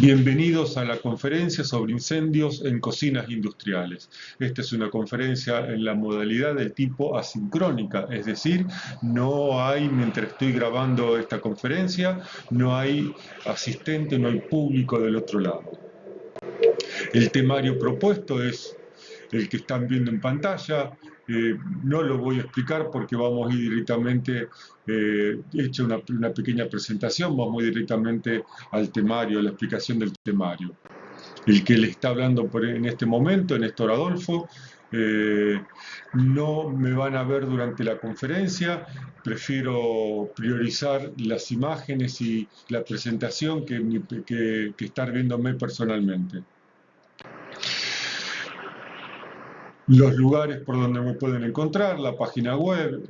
Bienvenidos a la conferencia sobre incendios en cocinas industriales. Esta es una conferencia en la modalidad del tipo asincrónica, es decir, no hay, mientras estoy grabando esta conferencia, no hay asistente, no hay público del otro lado. El temario propuesto es el que están viendo en pantalla. No lo voy a explicar porque vamos a ir directamente, hecha una pequeña presentación, vamos directamente al temario, a la explicación del temario. El que le está hablando en este momento, Néstor Adolfo, no me van a ver durante la conferencia, prefiero priorizar las imágenes y la presentación que estar viéndome personalmente. Los lugares por donde me pueden encontrar, la página web,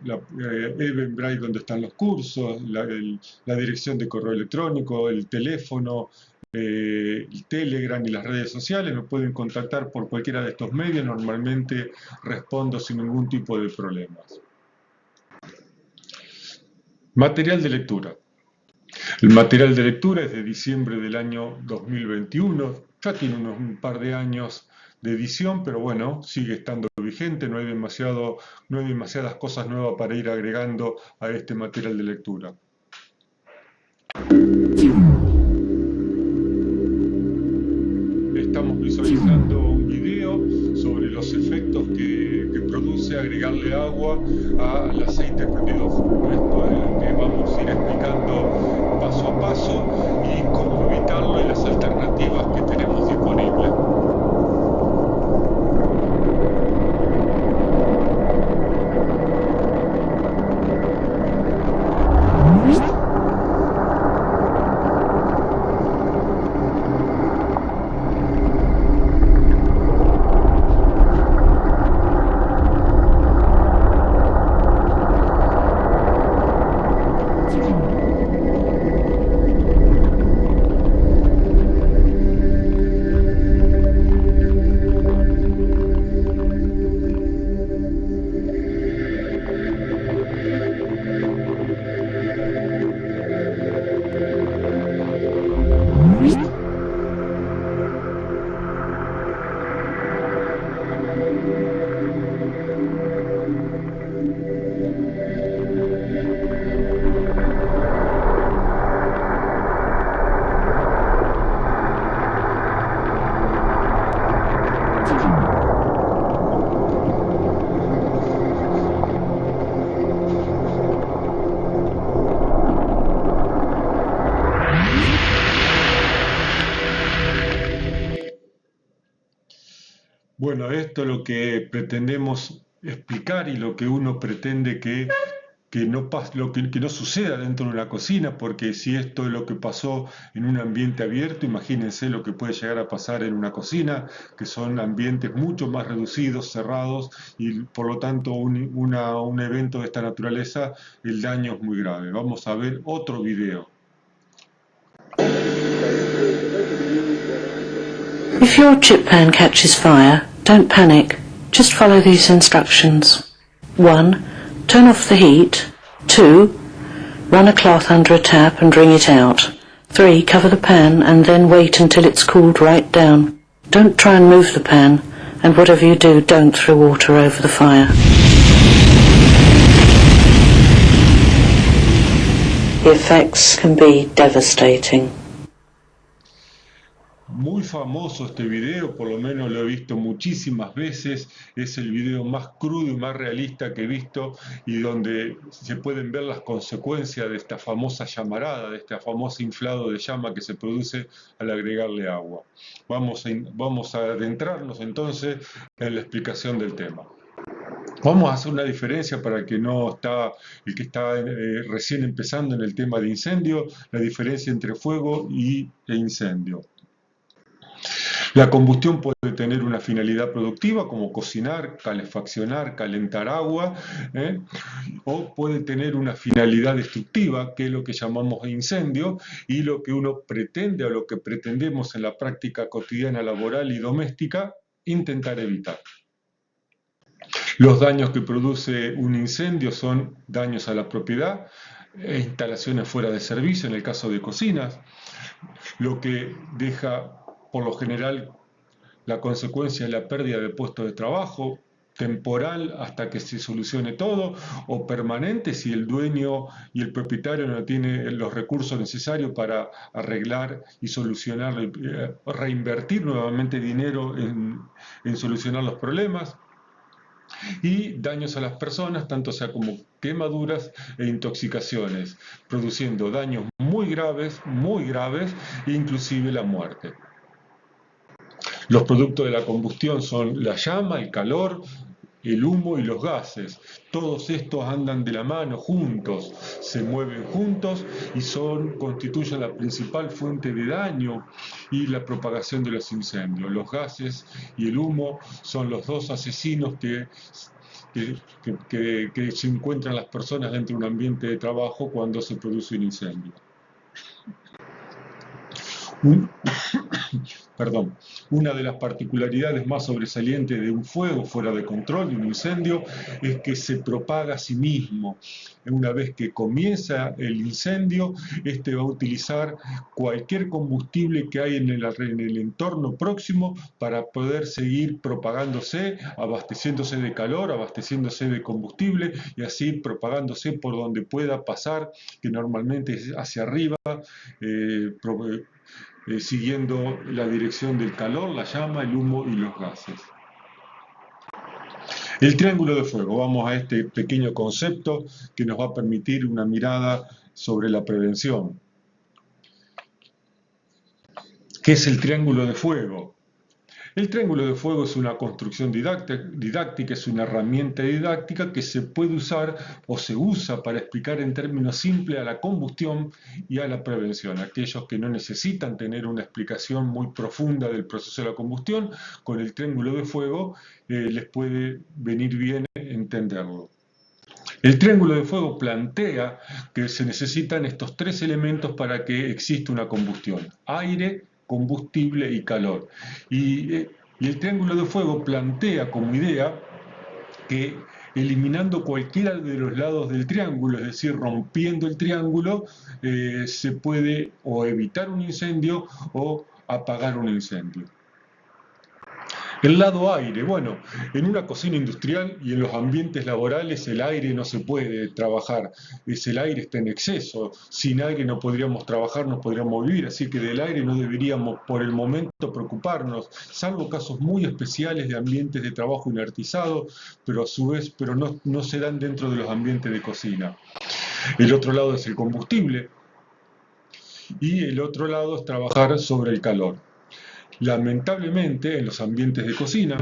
Eventbrite donde están los cursos, la dirección de correo electrónico, el teléfono, el Telegram y las redes sociales. Me pueden contactar por cualquiera de estos medios, normalmente respondo sin ningún tipo de problemas. Material de lectura. El material de lectura es de diciembre del año 2021, ya tiene un par de años de edición, pero bueno, sigue estando vigente, no hay demasiadas cosas nuevas para ir agregando a este material de lectura. Estamos visualizando un video sobre los efectos que produce agregarle agua al aceite prendido a fuego. Esto es lo que vamos a ir explicando paso a paso y cómo evitarlo y las alternativas que tenemos disponibles. Bueno, esto es lo que pretendemos explicar y lo que uno pretende que no suceda dentro de una cocina, porque si esto es lo que pasó en un ambiente abierto, imagínense lo que puede llegar a pasar en una cocina, que son ambientes mucho más reducidos, cerrados, y por lo tanto un evento de esta naturaleza, el daño es muy grave. Vamos a ver otro video. If your chip pan catches fire, don't panic. Just follow these instructions. 1. Turn off the heat. 2. Run a cloth under a tap and wring it out. 3. Cover the pan and then wait until it's cooled right down. Don't try and move the pan, and whatever you do, don't throw water over the fire. The effects can be devastating. Muy famoso este video, por lo menos lo he visto muchísimas veces, es el video más crudo y más realista que he visto y donde se pueden ver las consecuencias de esta famosa llamarada, de este famoso inflado de llama que se produce al agregarle agua. Vamos a adentrarnos entonces en la explicación del tema. Vamos a hacer una diferencia para el que el que está recién empezando en el tema de incendio, la diferencia entre fuego e incendio. La combustión puede tener una finalidad productiva como cocinar, calefaccionar, calentar agua, o puede tener una finalidad destructiva, que es lo que llamamos incendio, y lo que uno pretende o lo que pretendemos en la práctica cotidiana laboral y doméstica, intentar evitar. Los daños que produce un incendio son daños a la propiedad, instalaciones fuera de servicio en el caso de cocinas, lo que deja por lo general la consecuencia de la pérdida de puestos de trabajo, temporal hasta que se solucione todo, o permanente si el dueño y el propietario no tiene los recursos necesarios para arreglar y solucionar, reinvertir nuevamente dinero en solucionar los problemas. Y daños a las personas, tanto sea como quemaduras e intoxicaciones, produciendo daños muy graves, e inclusive la muerte. Los productos de la combustión son la llama, el calor, el humo y los gases. Todos estos andan de la mano juntos, se mueven juntos y constituyen la principal fuente de daño y la propagación de los incendios. Los gases y el humo son los dos asesinos que se encuentran las personas dentro de un ambiente de trabajo cuando se produce un incendio. Perdón, una de las particularidades más sobresalientes de un fuego fuera de control, de un incendio, es que se propaga a sí mismo. Una vez que comienza el incendio, este va a utilizar cualquier combustible que hay en el entorno próximo para poder seguir propagándose, abasteciéndose de calor, abasteciéndose de combustible y así propagándose por donde pueda pasar, que normalmente es hacia arriba, siguiendo la dirección del calor, la llama, el humo y los gases. El triángulo de fuego, vamos a este pequeño concepto que nos va a permitir una mirada sobre la prevención. ¿Qué es el triángulo de fuego? El triángulo de fuego es una construcción didáctica, es una herramienta didáctica que se puede usar o se usa para explicar en términos simples a la combustión y a la prevención. Aquellos que no necesitan tener una explicación muy profunda del proceso de la combustión, con el triángulo de fuego les puede venir bien entenderlo. El triángulo de fuego plantea que se necesitan estos tres elementos para que exista una combustión: aire, combustible y calor. Y el triángulo de fuego plantea como idea que eliminando cualquiera de los lados del triángulo, es decir, rompiendo el triángulo, se puede o evitar un incendio o apagar un incendio. El lado aire, bueno, en una cocina industrial y en los ambientes laborales el aire no se puede trabajar, el aire está en exceso, sin aire no podríamos trabajar, no podríamos vivir, así que del aire no deberíamos por el momento preocuparnos, salvo casos muy especiales de ambientes de trabajo inertizado, pero a su vez no se dan dentro de los ambientes de cocina. El otro lado es el combustible y el otro lado es trabajar sobre el calor. Lamentablemente, en los ambientes de cocina,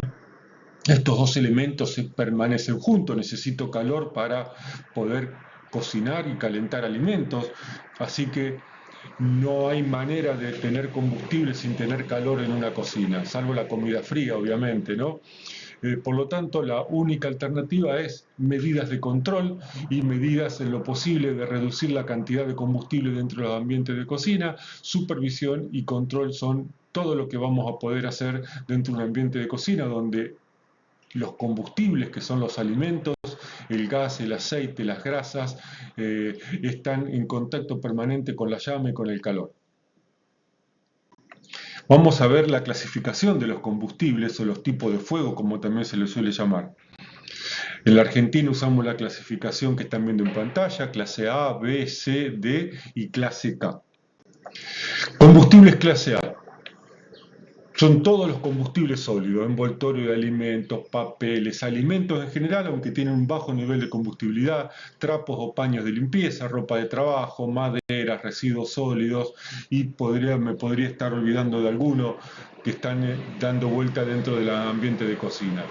estos dos elementos permanecen juntos. Necesito calor para poder cocinar y calentar alimentos, así que no hay manera de tener combustible sin tener calor en una cocina, salvo la comida fría, obviamente, ¿no? Por lo tanto, la única alternativa es medidas de control y medidas en lo posible de reducir la cantidad de combustible dentro de los ambientes de cocina. Supervisión y control son todo lo que vamos a poder hacer dentro de un ambiente de cocina donde los combustibles, que son los alimentos, el gas, el aceite, las grasas, están en contacto permanente con la llama y con el calor. Vamos a ver la clasificación de los combustibles o los tipos de fuego, como también se les suele llamar. En la Argentina usamos la clasificación que están viendo en pantalla, clase A, B, C, D y clase K. Combustibles clase A. Son todos los combustibles sólidos, envoltorio de alimentos, papeles, alimentos en general, aunque tienen un bajo nivel de combustibilidad, trapos o paños de limpieza, ropa de trabajo, maderas, residuos sólidos, y me podría estar olvidando de algunos que están dando vuelta dentro del ambiente de cocina.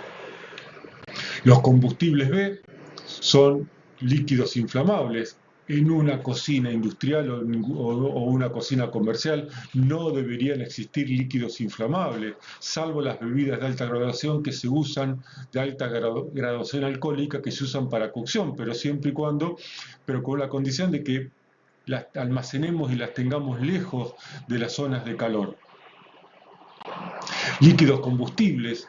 Los combustibles B son líquidos inflamables. En una cocina industrial o una cocina comercial no deberían existir líquidos inflamables, salvo las bebidas de alta graduación que se usan, de alta graduación alcohólica, que se usan para cocción, pero con la condición de que las almacenemos y las tengamos lejos de las zonas de calor. Líquidos combustibles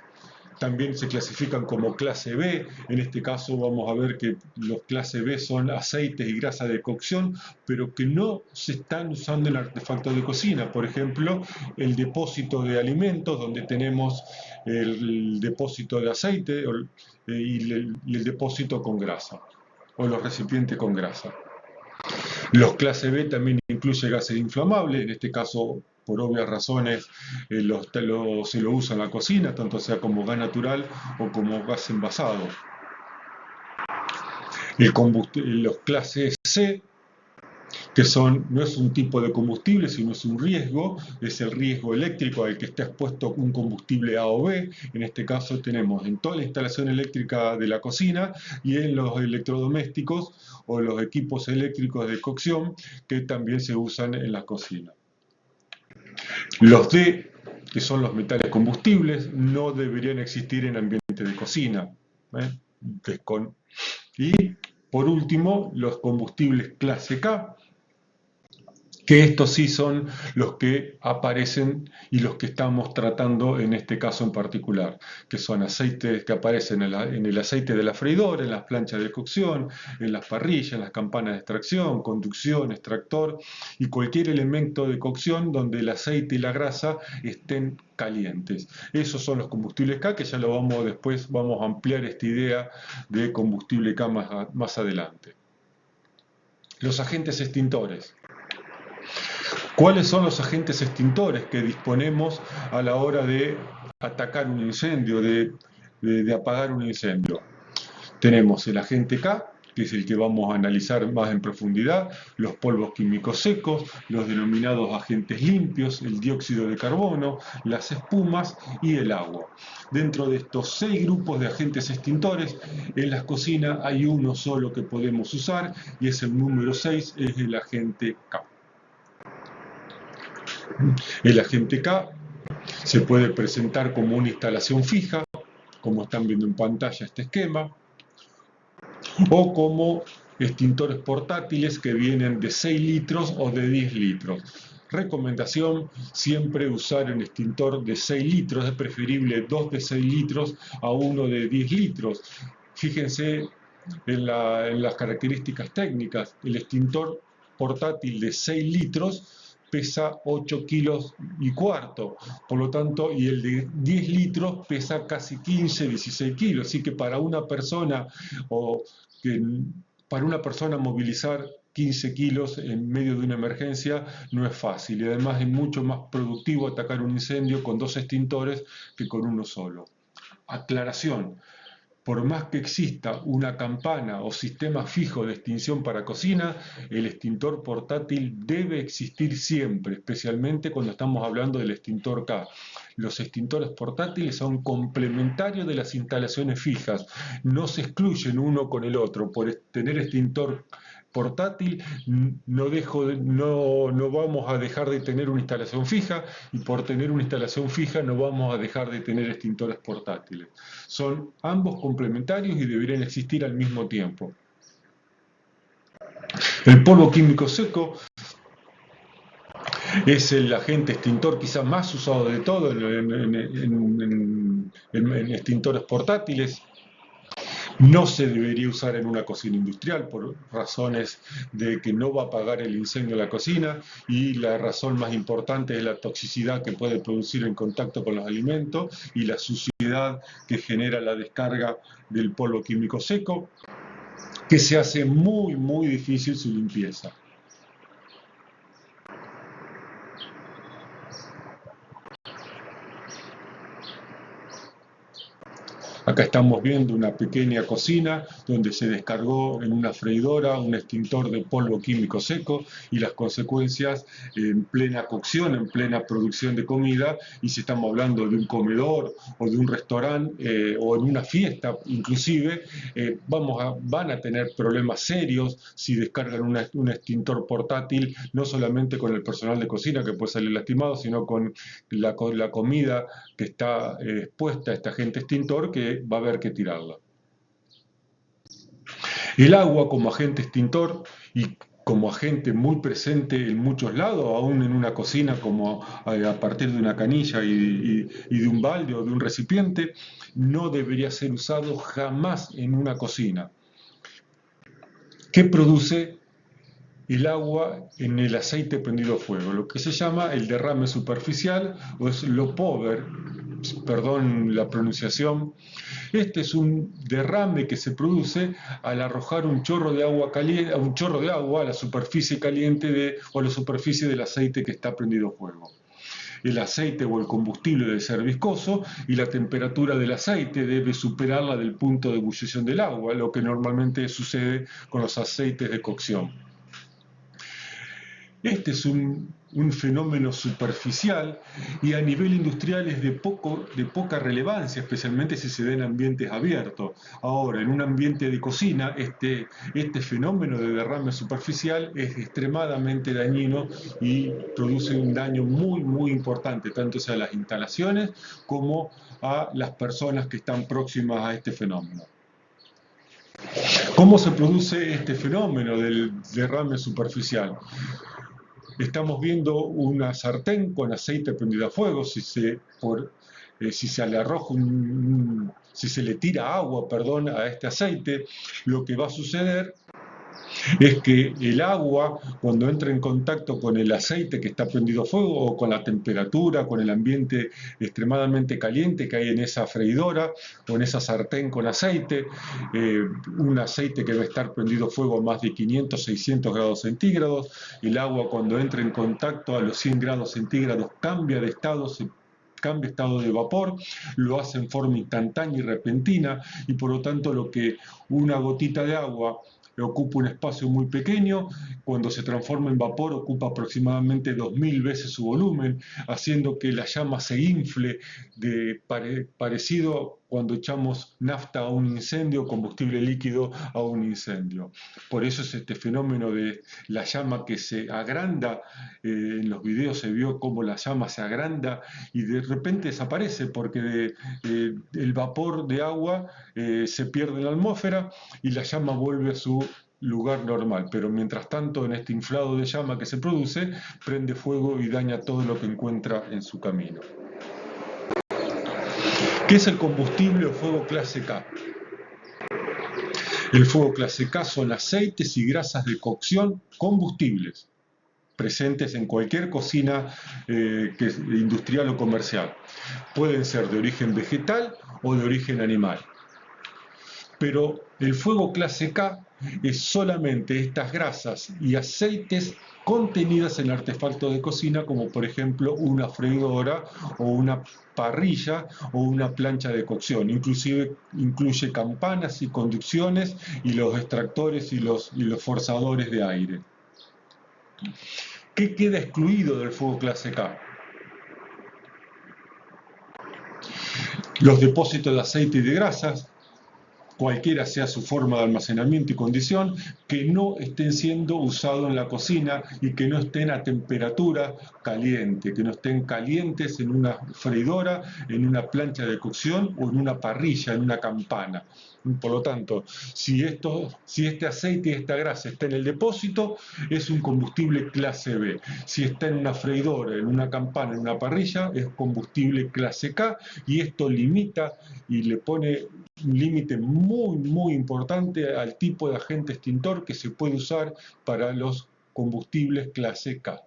también se clasifican como clase B. En este caso vamos a ver que los clase B son aceites y grasa de cocción, pero que no se están usando en artefactos de cocina. Por ejemplo, el depósito de alimentos, donde tenemos el depósito de aceite y el depósito con grasa, o los recipientes con grasa. Los clase B también incluye gases inflamables, en este caso, por obvias razones, se lo usa en la cocina, tanto sea como gas natural o como gas envasado. Los clases C, que no es un tipo de combustible, sino es un riesgo, es el riesgo eléctrico al que está expuesto un combustible A o B. En este caso tenemos en toda la instalación eléctrica de la cocina y en los electrodomésticos o los equipos eléctricos de cocción que también se usan en la cocina. Los D, que son los metales combustibles, no deberían existir en ambiente de cocina. Y por último, los combustibles clase K, que estos sí son los que aparecen y los que estamos tratando en este caso en particular, que son aceites que aparecen en el aceite de la freidora, en las planchas de cocción, en las parrillas, en las campanas de extracción, conducción, extractor y cualquier elemento de cocción donde el aceite y la grasa estén calientes. Esos son los combustibles K, que ya después vamos a ampliar esta idea de combustible K más adelante. Los agentes extintores. ¿Cuáles son los agentes extintores que disponemos a la hora de atacar un incendio, de apagar un incendio? Tenemos el agente K, que es el que vamos a analizar más en profundidad, los polvos químicos secos, los denominados agentes limpios, el dióxido de carbono, las espumas y el agua. Dentro de estos 6 grupos de agentes extintores, en las cocinas hay uno solo que podemos usar y es el número 6, es el agente K. El agente K se puede presentar como una instalación fija, como están viendo en pantalla este esquema, o como extintores portátiles que vienen de 6 litros o de 10 litros. Recomendación, siempre usar un extintor de 6 litros, es preferible 2 de 6 litros a uno de 10 litros. Fíjense en las características técnicas, el extintor portátil de 6 litros pesa 8 kilos y cuarto, por lo tanto, y el de 10 litros pesa casi 15, 16 kilos, así que para una persona movilizar 15 kilos en medio de una emergencia no es fácil, y además es mucho más productivo atacar un incendio con 2 extintores que con uno solo. Aclaración. Por más que exista una campana o sistema fijo de extinción para cocina, el extintor portátil debe existir siempre, especialmente cuando estamos hablando del extintor K. Los extintores portátiles son complementarios de las instalaciones fijas, no se excluyen uno con el otro. Por tener extintor portátil no vamos a dejar de tener una instalación fija, y por tener una instalación fija no vamos a dejar de tener extintores portátiles. Son ambos complementarios y deberían existir al mismo tiempo. El polvo químico seco es el agente extintor quizás más usado de todo en extintores portátiles. No se debería usar en una cocina industrial por razones de que no va a apagar el incendio en la cocina, y la razón más importante es la toxicidad que puede producir en contacto con los alimentos y la suciedad que genera la descarga del polvo químico seco, que se hace muy, muy difícil su limpieza. Acá estamos viendo una pequeña cocina donde se descargó en una freidora un extintor de polvo químico seco, y las consecuencias en plena cocción, en plena producción de comida, y si estamos hablando de un comedor o de un restaurante o en una fiesta inclusive, van a tener problemas serios si descargan un extintor portátil, no solamente con el personal de cocina que puede salir lastimado, sino con la comida que está expuesta a este agente extintor, que va a haber que tirarla. El agua como agente extintor y como agente muy presente en muchos lados, aún en una cocina como a partir de una canilla y de un balde o de un recipiente, no debería ser usado jamás en una cocina. ¿Qué produce el agua en el aceite prendido a fuego? Lo que se llama el derrame superficial o spillover, perdón la pronunciación. Este es un derrame que se produce al arrojar un chorro de agua caliente, un chorro de agua a la superficie caliente o a la superficie del aceite que está prendido a fuego. El aceite o el combustible debe ser viscoso y la temperatura del aceite debe superar la del punto de ebullición del agua, lo que normalmente sucede con los aceites de cocción. Este es un fenómeno superficial y a nivel industrial es de poca relevancia, especialmente si se da en ambientes abiertos. Ahora, en un ambiente de cocina, este fenómeno de derrame superficial es extremadamente dañino y produce un daño muy, muy importante, tanto a las instalaciones como a las personas que están próximas a este fenómeno. ¿Cómo se produce este fenómeno del derrame superficial? Estamos viendo una sartén con aceite prendido a fuego. Si se le arroja si se le tira agua, perdón, a este aceite, lo que va a suceder es que el agua, cuando entra en contacto con el aceite que está prendido a fuego o con la temperatura, con el ambiente extremadamente caliente que hay en esa freidora o en esa sartén con aceite, un aceite que va a estar prendido a fuego a más de 500, 600 grados centígrados, el agua cuando entra en contacto a los 100 grados centígrados cambia de estado, cambia estado de vapor, lo hace en forma instantánea y repentina, y por lo tanto lo que una gotita de agua ocupa un espacio muy pequeño, cuando se transforma en vapor ocupa aproximadamente 2000 veces su volumen, haciendo que la llama se infle parecido cuando echamos nafta a un incendio, combustible líquido a un incendio. Por eso es este fenómeno de la llama que se agranda. En los videos se vio cómo la llama se agranda y de repente desaparece porque el vapor de agua se pierde en la atmósfera y la llama vuelve a su lugar normal, pero mientras tanto en este inflado de llama que se produce, prende fuego y daña todo lo que encuentra en su camino. ¿Qué es el combustible o fuego clase K? El fuego clase K son aceites y grasas de cocción combustibles, presentes en cualquier cocina industrial o comercial. Pueden ser de origen vegetal o de origen animal. Pero el fuego clase K es solamente estas grasas y aceites contenidas en artefactos de cocina, como por ejemplo una freidora o una parrilla o una plancha de cocción. Inclusive incluye campanas y conducciones y los extractores y los forzadores de aire. ¿Qué queda excluido del fuego clase K? Los depósitos de aceite y de grasas, cualquiera sea su forma de almacenamiento y condición, que no estén siendo usados en la cocina y que no estén a temperatura caliente, que no estén calientes en una freidora, en una plancha de cocción o en una parrilla, en una campana. Por lo tanto, si este aceite y esta grasa está en el depósito, es un combustible clase B. Si está en una freidora, en una campana, en una parrilla, es combustible clase K, y esto limita y le pone un límite muy, muy importante al tipo de agente extintor que se puede usar para los combustibles clase K.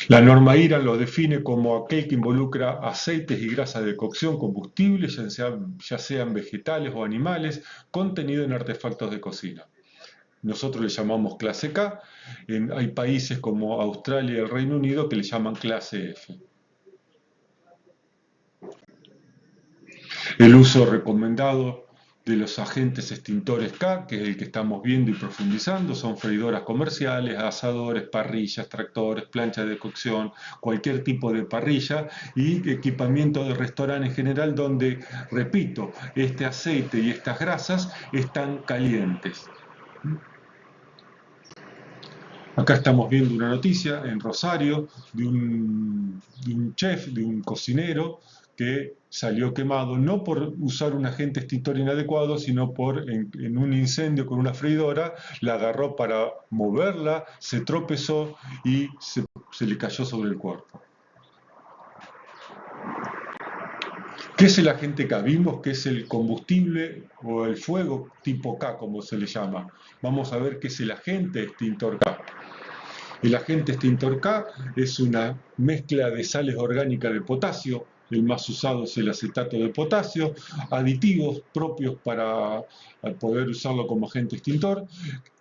La norma IRA lo define como aquel que involucra aceites y grasas de cocción combustibles, ya sean vegetales o animales, contenido en artefactos de cocina. Nosotros le llamamos clase K, hay países como Australia y el Reino Unido que le llaman clase F. El uso recomendado de los agentes extintores K, que es el que estamos viendo y profundizando, son freidoras comerciales, asadores, parrillas, tractores, planchas de cocción, cualquier tipo de parrilla y equipamiento de restaurante en general donde, repito, este aceite y estas grasas están calientes. Acá estamos viendo una noticia en Rosario de un chef, de un cocinero, que salió quemado, no por usar un agente extintor inadecuado, sino por en un incendio con una freidora, la agarró para moverla, se tropezó y se le cayó sobre el cuerpo. ¿Qué es el agente K? Vimos que es el combustible o el fuego tipo K, como se le llama. Vamos a ver qué es el agente extintor K. El agente extintor K es una mezcla de sales orgánicas de potasio, el más usado es el acetato de potasio, aditivos propios para poder usarlo como agente extintor,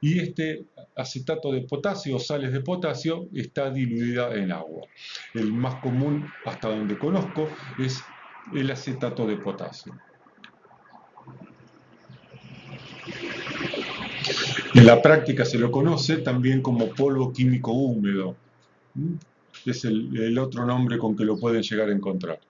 y este acetato de potasio o sales de potasio está diluida en agua. El más común, hasta donde conozco, es el acetato de potasio. En la práctica se lo conoce también como polvo químico húmedo. Es el otro nombre con que lo pueden llegar a encontrar.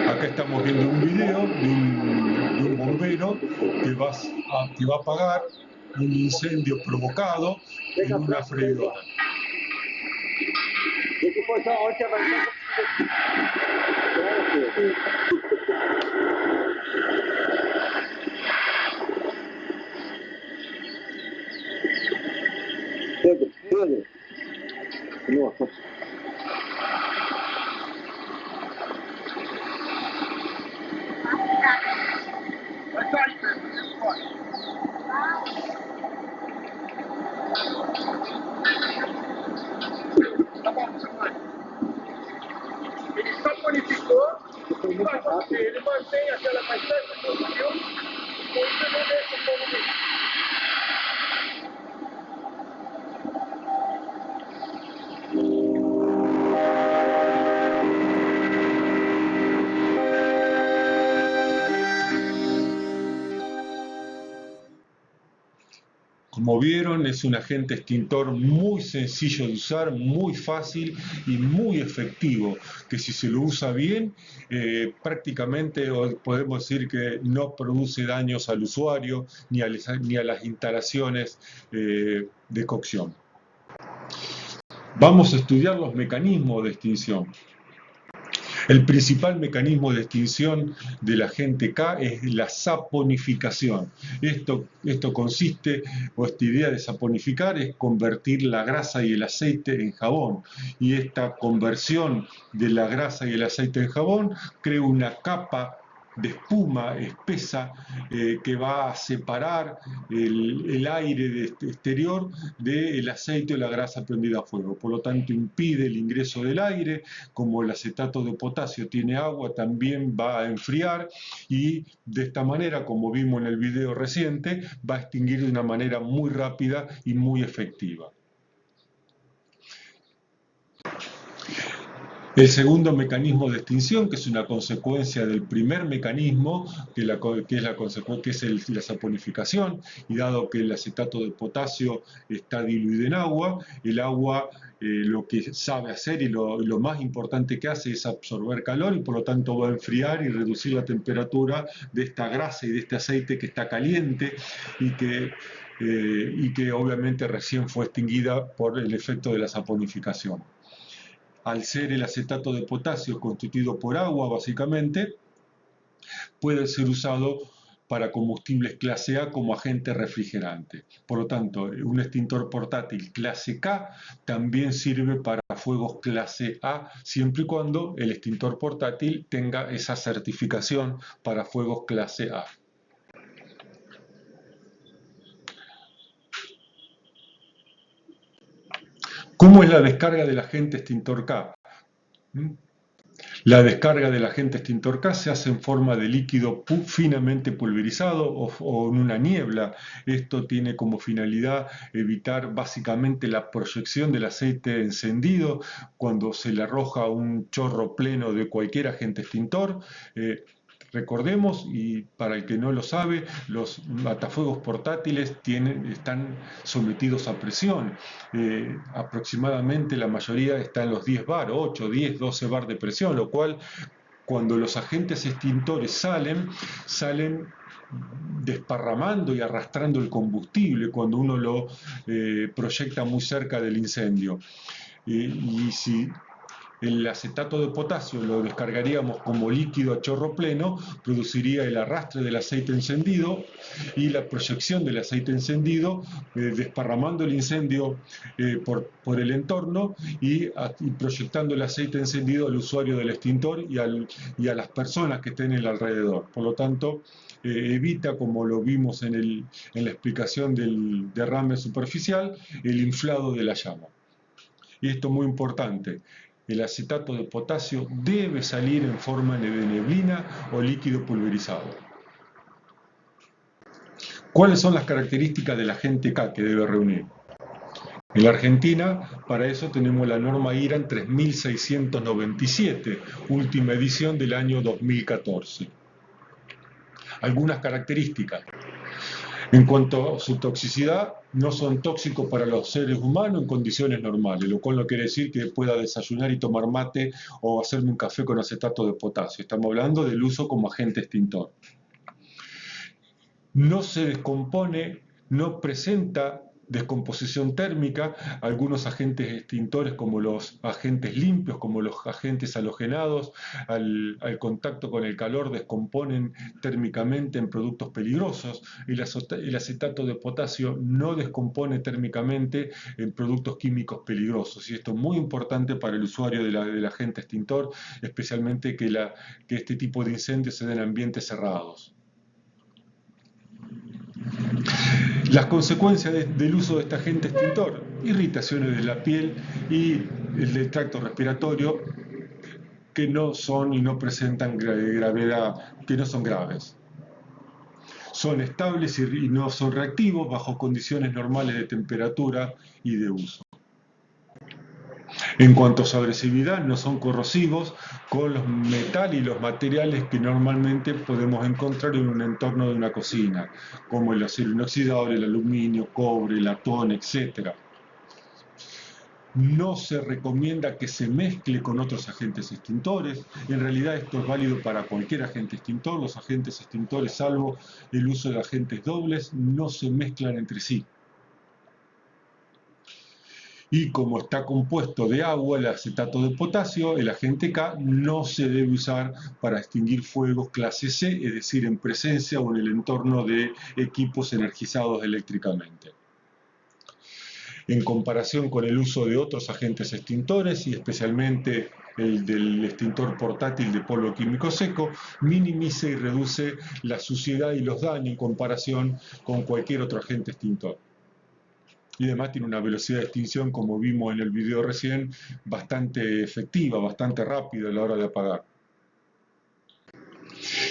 Acá estamos viendo un video de un bombero que va a apagar un incendio provocado en una freidora. Ele só bonificou, ele mantém aquela bastante produção, então você não deixa o fogo dele. Como vieron, es un agente extintor muy sencillo de usar, muy fácil y muy efectivo, que si se lo usa bien, prácticamente podemos decir que no produce daños al usuario ni a las instalaciones de cocción. Vamos a estudiar los mecanismos de extinción. El principal mecanismo de extinción del agente K es la saponificación. Esto consiste, o esta idea de saponificar es convertir la grasa y el aceite en jabón. Y esta conversión de la grasa y el aceite en jabón crea una capa de espuma espesa que va a separar el aire exterior del aceite o la grasa prendida a fuego. Por lo tanto, impide el ingreso del aire. Como el acetato de potasio tiene agua, también va a enfriar y de esta manera, como vimos en el video reciente, va a extinguir de una manera muy rápida y muy efectiva. El segundo mecanismo de extinción, que es una consecuencia del primer mecanismo, que es la saponificación, y dado que el acetato de potasio está diluido en agua, el agua lo que sabe hacer y lo más importante que hace es absorber calor y por lo tanto va a enfriar y reducir la temperatura de esta grasa y de este aceite que está caliente y que obviamente recién fue extinguida por el efecto de la saponificación. Al ser el acetato de potasio constituido por agua, básicamente, puede ser usado para combustibles clase A como agente refrigerante. Por lo tanto, un extintor portátil clase K también sirve para fuegos clase A, siempre y cuando el extintor portátil tenga esa certificación para fuegos clase A. ¿Cómo es la descarga del agente extintor K? La descarga del agente extintor K se hace en forma de líquido finamente pulverizado o en una niebla. Esto tiene como finalidad evitar básicamente la proyección del aceite encendido cuando se le arroja un chorro pleno de cualquier agente extintor. Recordemos, y para el que no lo sabe, los matafuegos portátiles están sometidos a presión. Aproximadamente la mayoría está en los 10 bar, 8, 10, 12 bar de presión, lo cual cuando los agentes extintores salen desparramando y arrastrando el combustible cuando uno lo proyecta muy cerca del incendio. Y si el acetato de potasio lo descargaríamos como líquido a chorro pleno, produciría el arrastre del aceite encendido y la proyección del aceite encendido, desparramando el incendio por el entorno y proyectando el aceite encendido al usuario del extintor y a las personas que estén en el alrededor. Por lo tanto, evita, como lo vimos en la explicación del derrame superficial, el inflado de la llama. Y esto es muy importante. El acetato de potasio debe salir en forma de neblina o líquido pulverizado. ¿Cuáles son las características del agente K que debe reunir? En la Argentina, para eso tenemos la norma IRAN 3697, última edición del año 2014. Algunas características. En cuanto a su toxicidad, no son tóxicos para los seres humanos en condiciones normales, lo cual no quiere decir que pueda desayunar y tomar mate o hacerme un café con acetato de potasio. Estamos hablando del uso como agente extintor. No se descompone, no presenta descomposición térmica. Algunos agentes extintores, como los agentes limpios, como los agentes halogenados, al contacto con el calor descomponen térmicamente en productos peligrosos. El acetato de potasio no descompone térmicamente en productos químicos peligrosos. Y esto es muy importante para el usuario del agente extintor, especialmente que este tipo de incendios se den en ambientes cerrados. Las consecuencias del uso de este agente extintor: irritaciones de la piel y del tracto respiratorio que no son y no presentan gravedad, que no son graves. Son estables y no son reactivos bajo condiciones normales de temperatura y de uso. En cuanto a su agresividad, no son corrosivos con los metales y los materiales que normalmente podemos encontrar en un entorno de una cocina, como el acero inoxidable, el aluminio, cobre, latón, etc. No se recomienda que se mezcle con otros agentes extintores. En realidad esto es válido para cualquier agente extintor. Los agentes extintores, salvo el uso de agentes dobles, no se mezclan entre sí. Y como está compuesto de agua, el acetato de potasio, el agente K, no se debe usar para extinguir fuegos clase C, es decir, en presencia o en el entorno de equipos energizados eléctricamente. En comparación con el uso de otros agentes extintores, y especialmente el del extintor portátil de polvo químico seco, minimiza y reduce la suciedad y los daños en comparación con cualquier otro agente extintor. Y además tiene una velocidad de extinción, como vimos en el video recién, bastante efectiva, bastante rápida a la hora de apagar.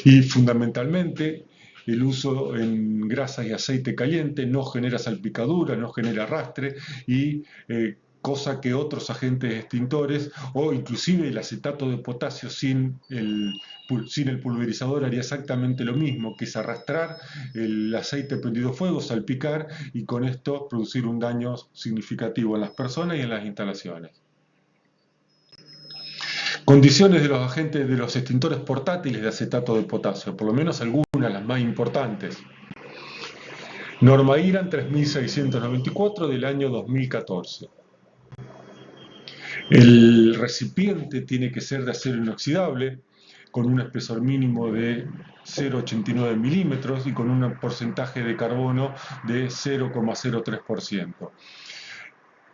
Y fundamentalmente, el uso en grasas y aceite caliente no genera salpicadura, no genera arrastre y cosa que otros agentes extintores o inclusive el acetato de potasio sin el pulverizador haría exactamente lo mismo, que es arrastrar el aceite prendido fuego, salpicar y con esto producir un daño significativo en las personas y en las instalaciones. Condiciones de los agentes de los extintores portátiles de acetato de potasio, por lo menos algunas, las más importantes. Norma IRAN 3694 del año 2014. El recipiente tiene que ser de acero inoxidable, con un espesor mínimo de 0,89 milímetros y con un porcentaje de carbono de 0,03%.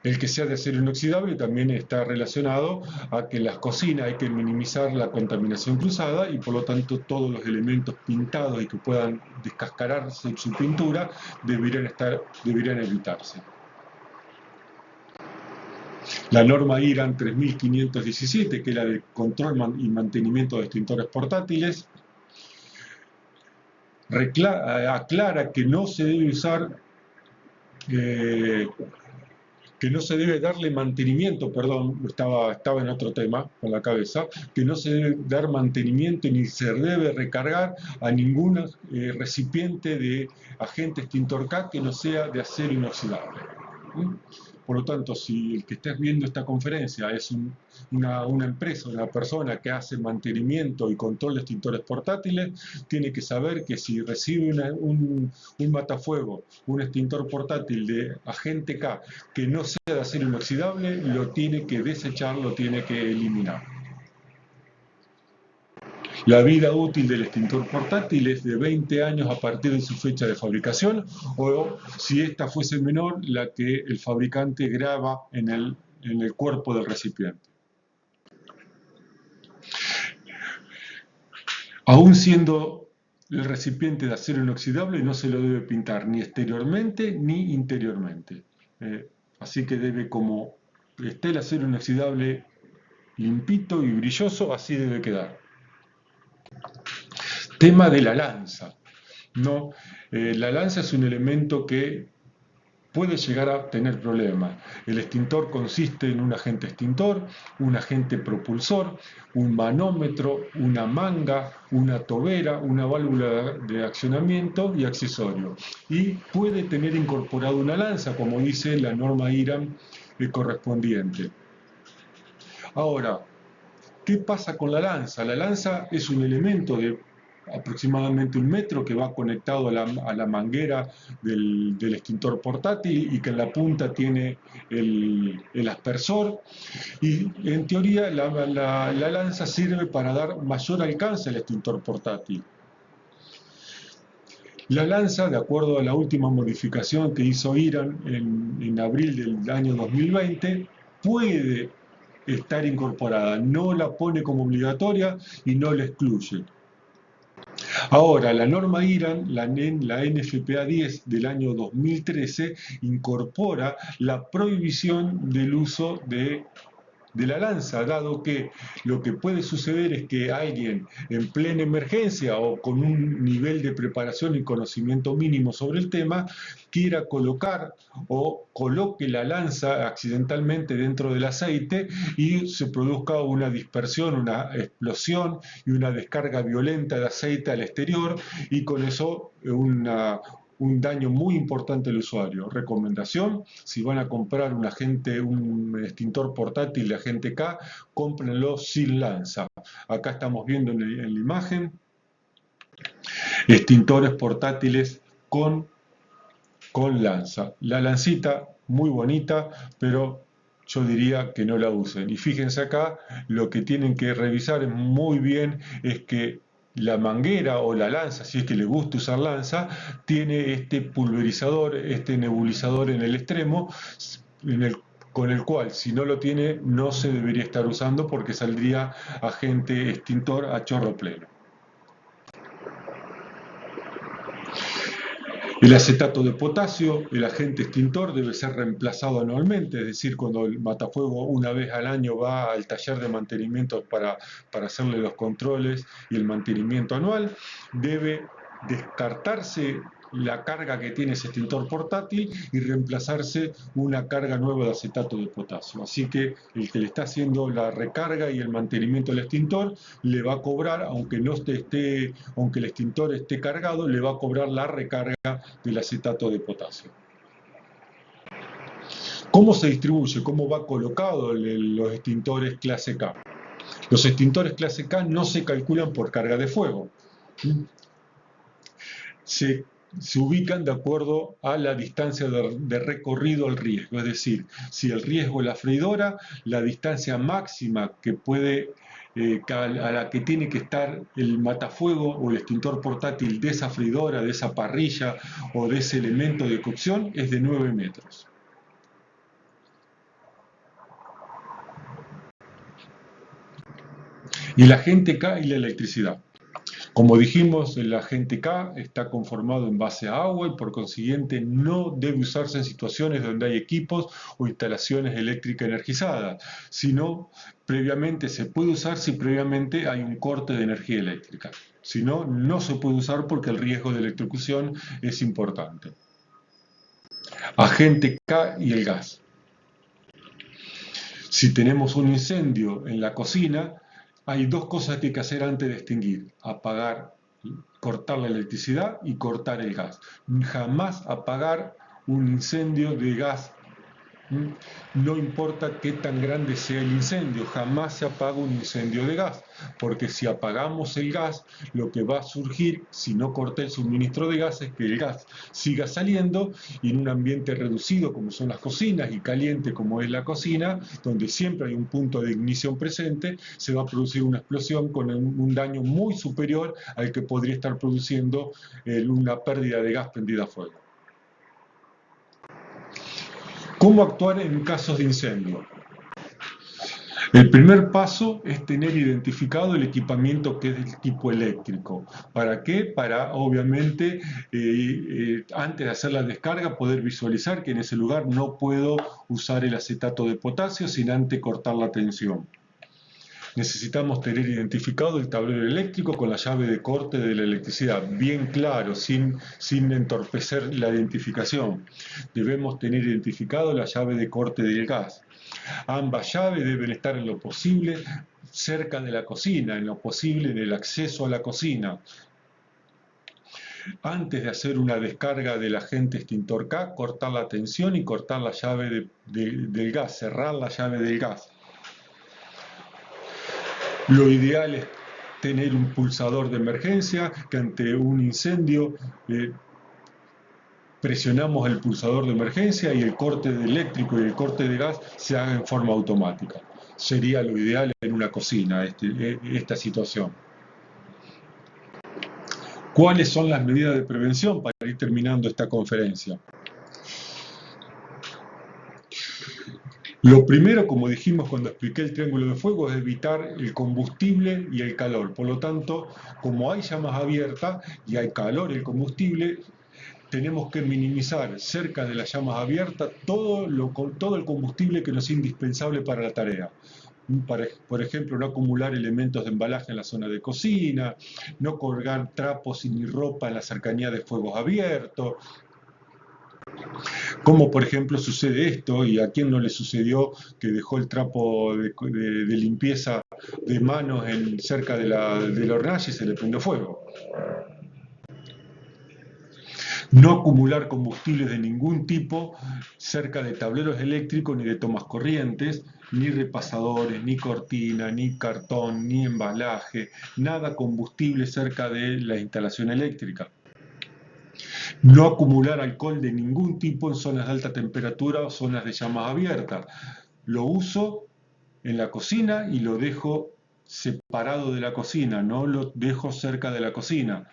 El que sea de acero inoxidable también está relacionado a que en las cocinas hay que minimizar la contaminación cruzada y por lo tanto todos los elementos pintados y que puedan descascararse en su pintura deberían evitarse. La norma IRAN 3517, que es la de control y mantenimiento de extintores portátiles, aclara que no se debe usar, que no se debe darle mantenimiento, perdón, estaba en otro tema con la cabeza, que no se debe dar mantenimiento ni se debe recargar a ningún recipiente de agente extintor K que no sea de acero inoxidable. ¿Mm? Por lo tanto, si el que estés viendo esta conferencia es una empresa, una persona que hace mantenimiento y control de extintores portátiles, tiene que saber que si recibe un matafuego, un extintor portátil de agente K que no sea de acero inoxidable, lo tiene que desechar, lo tiene que eliminar. La vida útil del extintor portátil es de 20 años a partir de su fecha de fabricación, o si esta fuese menor, la que el fabricante graba en el cuerpo del recipiente. Aún siendo el recipiente de acero inoxidable, no se lo debe pintar ni exteriormente ni interiormente. Así que debe, como esté el acero inoxidable limpito y brilloso, así debe quedar. Tema de la lanza. No, la lanza es un elemento que puede llegar a tener problemas. El extintor consiste en un agente extintor, un agente propulsor, un manómetro, una manga, una tobera, una válvula de accionamiento y accesorios. Y puede tener incorporado una lanza, como dice la norma IRAM correspondiente. Ahora, ¿qué pasa con la lanza? La lanza es un elemento de aproximadamente 1 metro que va conectado a la manguera del extintor portátil y que en la punta tiene el aspersor. Y en teoría la lanza sirve para dar mayor alcance al extintor portátil. La lanza, de acuerdo a la última modificación que hizo IRAM en abril del año 2020, puede estar incorporada, no la pone como obligatoria y no la excluye. Ahora, la norma IRAM, la NFPA 10 del año 2013, incorpora la prohibición del uso de la lanza, dado que lo que puede suceder es que alguien en plena emergencia o con un nivel de preparación y conocimiento mínimo sobre el tema quiera colocar o coloque la lanza accidentalmente dentro del aceite y se produzca una dispersión, una explosión y una descarga violenta de aceite al exterior y con eso un daño muy importante al usuario. Recomendación: si van a comprar un extintor portátil de agente K, cómprenlo sin lanza. Acá estamos viendo en la imagen extintores portátiles con lanza. La lancita, muy bonita, pero yo diría que no la usen. Y fíjense acá, lo que tienen que revisar muy bien es que la manguera o la lanza, si es que les gusta usar lanza, tiene este pulverizador, este nebulizador en el extremo, con el cual, si no lo tiene, no se debería estar usando porque saldría agente extintor a chorro pleno. El acetato de potasio, el agente extintor, debe ser reemplazado anualmente, es decir, cuando el matafuego una vez al año va al taller de mantenimiento para hacerle los controles y el mantenimiento anual, debe descartarse la carga que tiene ese extintor portátil y reemplazarse una carga nueva de acetato de potasio. Así que el que le está haciendo la recarga y el mantenimiento del extintor le va a cobrar, aunque el extintor esté cargado, le va a cobrar la recarga del acetato de potasio. ¿Cómo se distribuye? ¿Cómo va colocado los extintores clase K? Los extintores clase K no se calculan por carga de fuego. Se ubican de acuerdo a la distancia de recorrido al riesgo. Es decir, si el riesgo es la freidora, la distancia máxima que puede a la que tiene que estar el matafuego o el extintor portátil de esa freidora, de esa parrilla o de ese elemento de cocción es de 9 metros. Y el agente K y la electricidad. Como dijimos, el agente K está conformado en base a agua y por consiguiente no debe usarse en situaciones donde hay equipos o instalaciones eléctricas energizadas, sino previamente se puede usar si previamente hay un corte de energía eléctrica. Si no, no se puede usar porque el riesgo de electrocución es importante. Agente K y el gas. Si tenemos un incendio en la cocina, hay dos cosas que hay que hacer antes de extinguir: cortar la electricidad y cortar el gas. Jamás apagar un incendio de gas ¿Mm? No importa qué tan grande sea el incendio, jamás se apaga un incendio de gas, porque si apagamos el gas, lo que va a surgir, si no corta el suministro de gas, es que el gas siga saliendo y en un ambiente reducido como son las cocinas y caliente como es la cocina, donde siempre hay un punto de ignición presente, se va a producir una explosión con un daño muy superior al que podría estar produciendo una pérdida de gas prendida a fuego. ¿Cómo actuar en casos de incendio? El primer paso es tener identificado el equipamiento que es del tipo eléctrico. ¿Para qué? Para, obviamente, antes de hacer la descarga, poder visualizar que en ese lugar no puedo usar el acetato de potasio sin antes cortar la tensión. Necesitamos tener identificado el tablero eléctrico con la llave de corte de la electricidad, bien claro, sin entorpecer la identificación. Debemos tener identificado la llave de corte del gas. Ambas llaves deben estar en lo posible cerca de la cocina, en lo posible en el acceso a la cocina. Antes de hacer una descarga del agente extintor K, cortar la tensión y cortar la llave del gas, cerrar la llave del gas. Lo ideal es tener un pulsador de emergencia que ante un incendio presionamos el pulsador de emergencia y el corte de eléctrico y el corte de gas se haga en forma automática. Sería lo ideal en una cocina esta situación. ¿Cuáles son las medidas de prevención para ir terminando esta conferencia? Lo primero, como dijimos cuando expliqué el triángulo de fuego, es evitar el combustible y el calor. Por lo tanto, como hay llamas abiertas y hay calor en el combustible, tenemos que minimizar cerca de las llamas abiertas todo el combustible que nos es indispensable para la tarea. Por ejemplo, no acumular elementos de embalaje en la zona de cocina, no colgar trapos ni ropa en la cercanía de fuegos abiertos. Como por ejemplo sucede esto, y a quién no le sucedió que dejó el trapo de limpieza de manos cerca de la hornalla y se le prendió fuego. No acumular combustibles de ningún tipo cerca de tableros eléctricos ni de tomas corrientes, ni repasadores, ni cortina, ni cartón, ni embalaje, nada combustible cerca de la instalación eléctrica. No acumular alcohol de ningún tipo en zonas de alta temperatura o zonas de llamas abiertas. Lo uso en la cocina y lo dejo separado de la cocina, no lo dejo cerca de la cocina.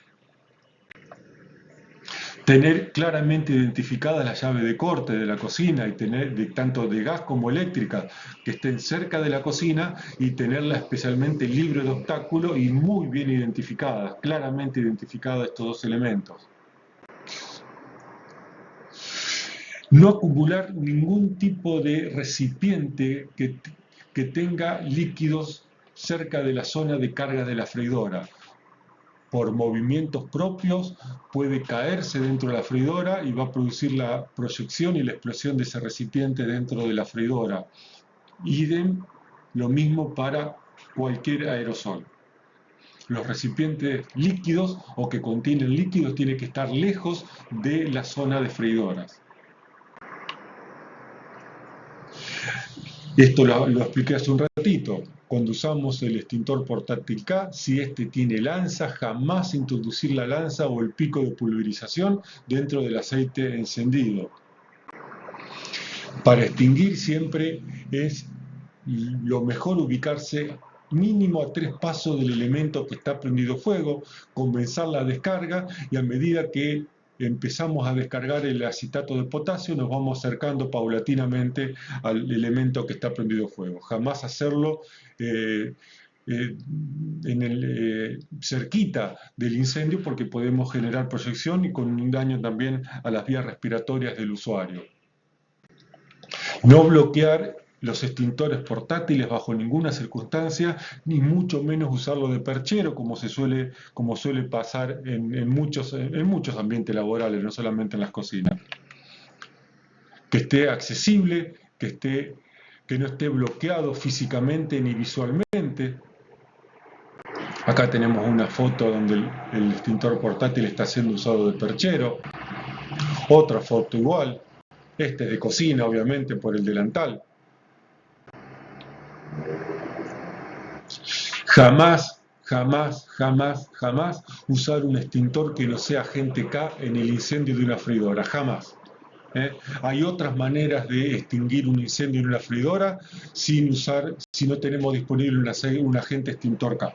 Tener claramente identificadas las llaves de corte de la cocina y tener tanto de gas como eléctrica que estén cerca de la cocina y tenerlas especialmente libre de obstáculos y muy bien identificadas, claramente identificados estos dos elementos. No acumular ningún tipo de recipiente que tenga líquidos cerca de la zona de carga de la freidora. Por movimientos propios puede caerse dentro de la freidora y va a producir la proyección y la explosión de ese recipiente dentro de la freidora. Idem, lo mismo para cualquier aerosol. Los recipientes líquidos o que contienen líquidos tienen que estar lejos de la zona de freidoras. Esto lo expliqué hace un ratito. Cuando usamos el extintor portátil K, si este tiene lanza, jamás introducir la lanza o el pico de pulverización dentro del aceite encendido. Para extinguir siempre es lo mejor ubicarse mínimo a 3 pasos del elemento que está prendido fuego, comenzar la descarga y a medida que empezamos a descargar el acetato de potasio, nos vamos acercando paulatinamente al elemento que está prendido fuego. Jamás hacerlo cerquita del incendio porque podemos generar proyección y con un daño también a las vías respiratorias del usuario. No bloquear los extintores portátiles bajo ninguna circunstancia, ni mucho menos usarlo de perchero, como suele pasar en muchos ambientes laborales, no solamente en las cocinas. Que esté accesible, que no esté bloqueado físicamente ni visualmente. Acá tenemos una foto donde el extintor portátil está siendo usado de perchero. Otra foto igual. Este es de cocina, obviamente, por el delantal. Jamás, jamás, jamás, jamás usar un extintor que no sea agente K en el incendio de una freidora, jamás. Hay otras maneras de extinguir un incendio en una freidora sin usar, si no tenemos disponible un agente extintor K.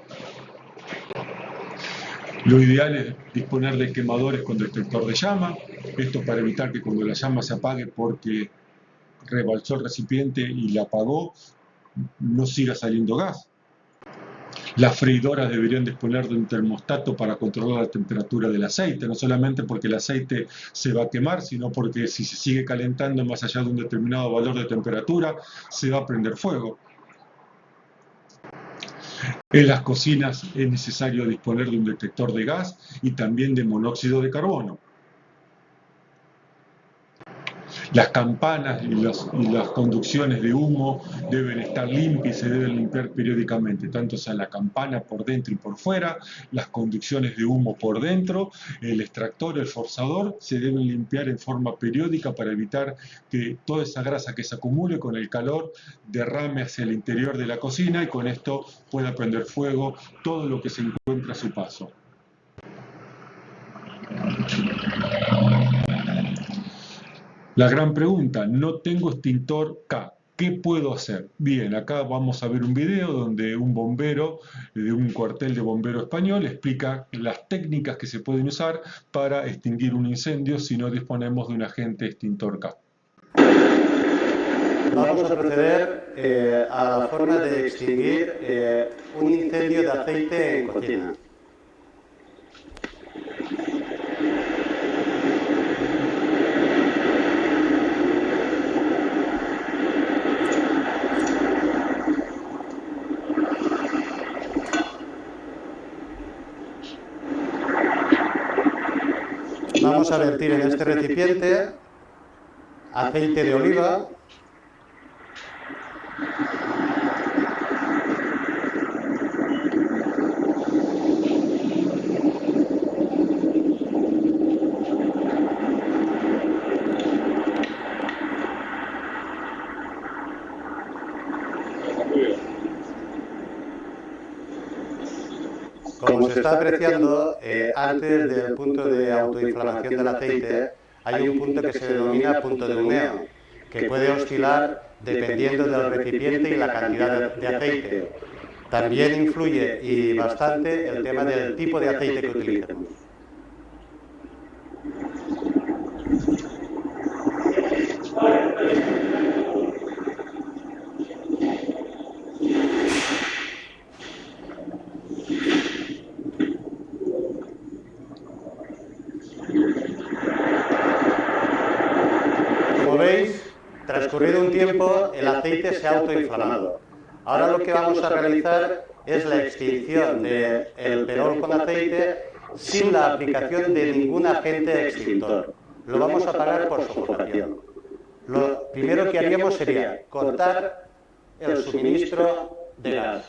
Lo ideal es disponer de quemadores con detector de llama, esto para evitar que cuando la llama se apague porque rebalsó el recipiente y la apagó, no siga saliendo gas. Las freidoras deberían disponer de un termostato para controlar la temperatura del aceite, no solamente porque el aceite se va a quemar, sino porque si se sigue calentando más allá de un determinado valor de temperatura, se va a prender fuego. En las cocinas es necesario disponer de un detector de gas y también de monóxido de carbono. Las campanas y las conducciones de humo deben estar limpias y se deben limpiar periódicamente, tanto sea la campana por dentro y por fuera, las conducciones de humo por dentro, el extractor, el forzador, se deben limpiar en forma periódica para evitar que toda esa grasa que se acumule con el calor derrame hacia el interior de la cocina y con esto pueda prender fuego todo lo que se encuentra a su paso. La gran pregunta, no tengo extintor K, ¿qué puedo hacer? Bien, acá vamos a ver un video donde un bombero de un cuartel de bomberos español explica las técnicas que se pueden usar para extinguir un incendio si no disponemos de un agente extintor K. Vamos a proceder a la forma de extinguir un incendio de aceite en cocina. Vamos a vertir en este recipiente aceite de oliva, como se está apreciando, antes del punto de autoinflamación del aceite, hay un punto que se denomina punto de humeo, que puede oscilar dependiendo del recipiente y la cantidad de aceite. También influye, y bastante, el tema del tipo de aceite que utilicemos. Como veis, transcurrido un tiempo, el aceite se ha autoinflamado. Ahora lo que vamos a realizar es la extinción del perol con aceite sin la aplicación de ningún agente extintor. Lo vamos a apagar por sofocación. Lo primero que haríamos sería cortar el suministro de gas.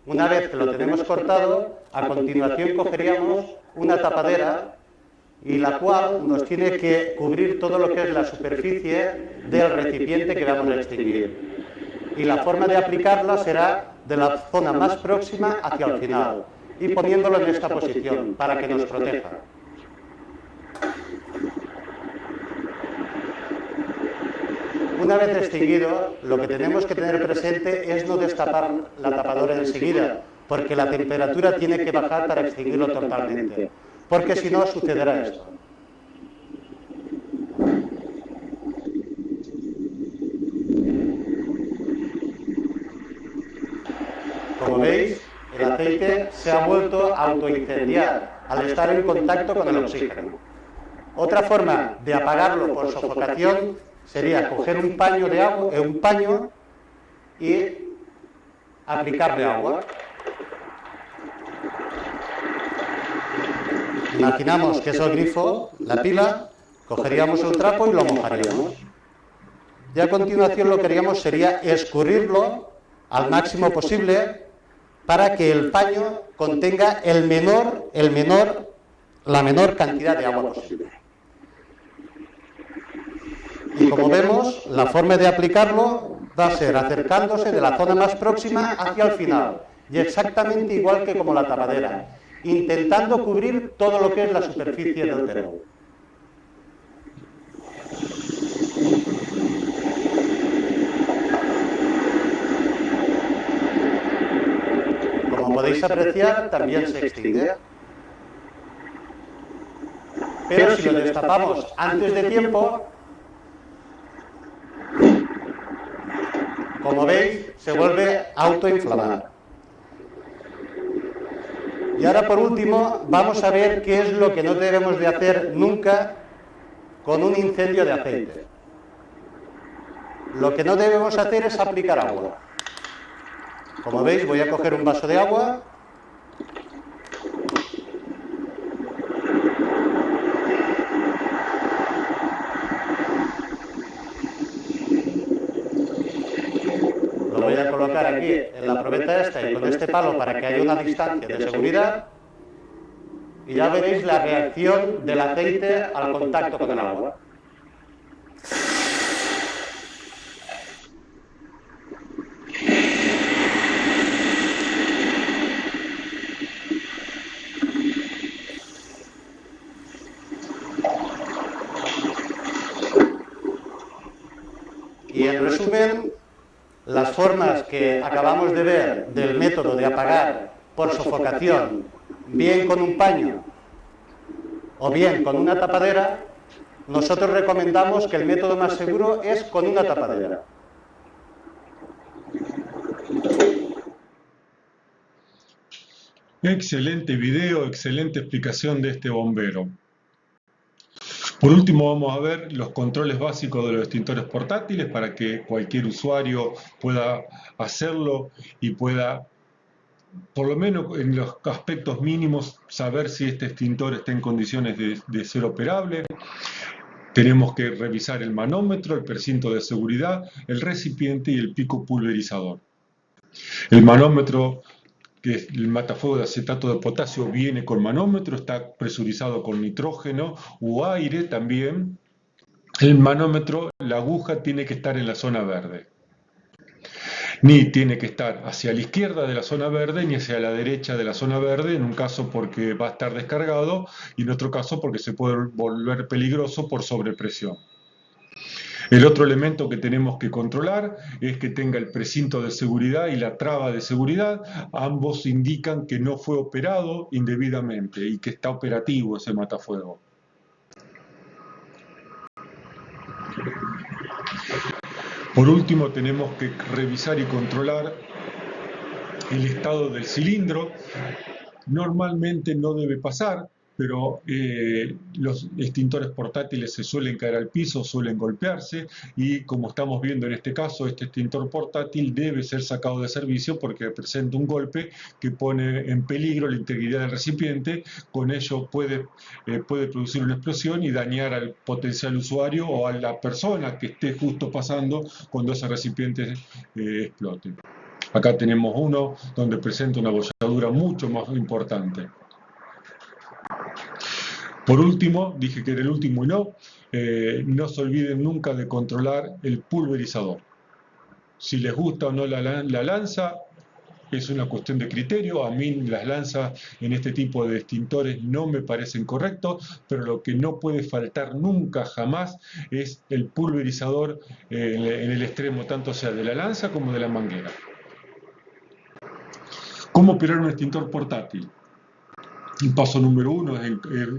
Una vez que lo tenemos cortado, a continuación cogeríamos una tapadera y la cual nos tiene que cubrir todo lo que es la superficie del recipiente que vamos a extinguir. Y la forma de aplicarla será de la zona más próxima hacia el final y poniéndolo en esta posición para que nos proteja. Una vez extinguido, lo que tenemos que tener presente es no destapar la tapadora enseguida, porque la temperatura tiene que bajar para extinguirlo totalmente, porque si no sucederá esto. Como veis, el aceite se ha vuelto a autoincendiar al estar en contacto con el oxígeno. Otra forma de apagarlo por sofocación sería coger un paño de agua, un paño y aplicarle agua. Imaginamos que es el grifo, la pila, cogeríamos el trapo y lo mojaríamos. Y a continuación lo que haríamos sería escurrirlo al máximo posible para que el paño contenga la menor cantidad de agua posible. Y como vemos, la forma de aplicarlo va a ser acercándose de la zona más próxima hacia el final, y exactamente igual que como la tapadera, intentando cubrir todo lo que es la superficie del perol. Como podéis apreciar, también se extingue. Pero si lo destapamos antes de tiempo, como veis, se vuelve a autoinflamar. Y ahora, por último, vamos a ver qué es lo que no debemos de hacer nunca con un incendio de aceite. Lo que no debemos hacer es aplicar agua. Como veis, voy a coger un vaso de agua. Lo voy a colocar aquí en la probeta esta y con este palo para que haya una distancia de seguridad. Y ya veréis la reacción del aceite al contacto con el agua. Y en resumen, las formas que acabamos de ver del método de apagar por sofocación, bien con un paño o bien con una tapadera, nosotros recomendamos que el método más seguro es con una tapadera. Excelente video, excelente explicación de este bombero. Por último vamos a ver los controles básicos de los extintores portátiles para que cualquier usuario pueda hacerlo y pueda, por lo menos en los aspectos mínimos, saber si este extintor está en condiciones de ser operable. Tenemos que revisar el manómetro, el precinto de seguridad, el recipiente y el pico pulverizador. El manómetro, que es el matafuego de acetato de potasio, viene con manómetro, está presurizado con nitrógeno u aire también. El manómetro, la aguja tiene que estar en la zona verde. Ni tiene que estar hacia la izquierda de la zona verde ni hacia la derecha de la zona verde, en un caso porque va a estar descargado y en otro caso porque se puede volver peligroso por sobrepresión. El otro elemento que tenemos que controlar es que tenga el precinto de seguridad y la traba de seguridad. Ambos indican que no fue operado indebidamente y que está operativo ese matafuego. Por último, tenemos que revisar y controlar el estado del cilindro. Normalmente no debe pasar, pero los extintores portátiles se suelen caer al piso, suelen golpearse, y como estamos viendo en este caso, este extintor portátil debe ser sacado de servicio porque presenta un golpe que pone en peligro la integridad del recipiente. Con ello puede producir una explosión y dañar al potencial usuario o a la persona que esté justo pasando cuando ese recipiente explote. Acá tenemos uno donde presenta una abolladura mucho más importante. Por último, dije que era el último y no se olviden nunca de controlar el pulverizador. Si les gusta o no la lanza, es una cuestión de criterio. A mí las lanzas en este tipo de extintores no me parecen correctos, pero lo que no puede faltar nunca, jamás, es el pulverizador en el extremo, tanto sea de la lanza como de la manguera. ¿Cómo operar un extintor portátil? El paso número 1 es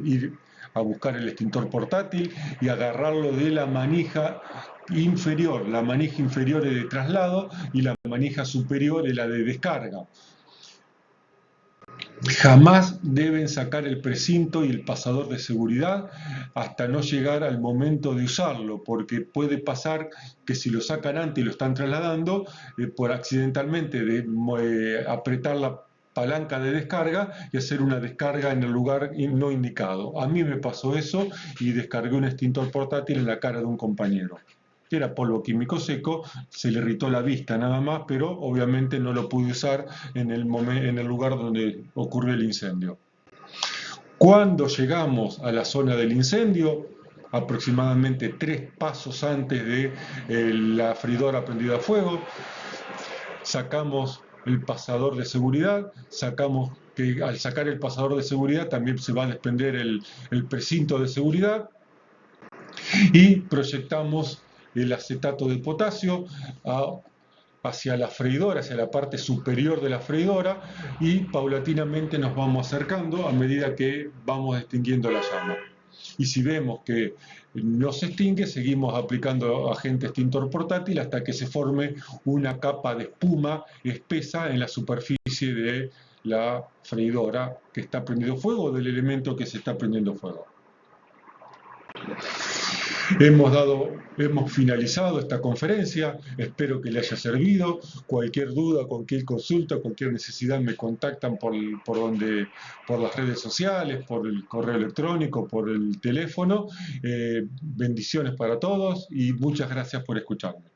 ir a buscar el extintor portátil y agarrarlo de la manija inferior. La manija inferior es de traslado y la manija superior es la de descarga. Jamás deben sacar el precinto y el pasador de seguridad hasta no llegar al momento de usarlo, porque puede pasar que si lo sacan antes y lo están trasladando, por accidentalmente apretar la palanca de descarga y hacer una descarga en el lugar no indicado. A mí me pasó eso y descargué un extintor portátil en la cara de un compañero. Era polvo químico seco, se le irritó la vista nada más, pero obviamente no lo pude usar en el lugar donde ocurrió el incendio. Cuando llegamos a la zona del incendio, aproximadamente 3 pasos antes de la freidora prendida a fuego. Sacamos el pasador de seguridad, al sacar el pasador de seguridad también se va a desprender el precinto de seguridad, y proyectamos el acetato de potasio hacia la freidora, hacia la parte superior de la freidora, y paulatinamente nos vamos acercando a medida que vamos extinguiendo la llama. Y si vemos que no se extingue, seguimos aplicando agente extintor portátil hasta que se forme una capa de espuma espesa en la superficie de la freidora que está prendiendo fuego, o del elemento que se está prendiendo fuego. Hemos finalizado esta conferencia, espero que le haya servido. Cualquier duda, cualquier consulta, cualquier necesidad me contactan por las redes sociales, por el correo electrónico, por el teléfono. Bendiciones para todos y muchas gracias por escucharme.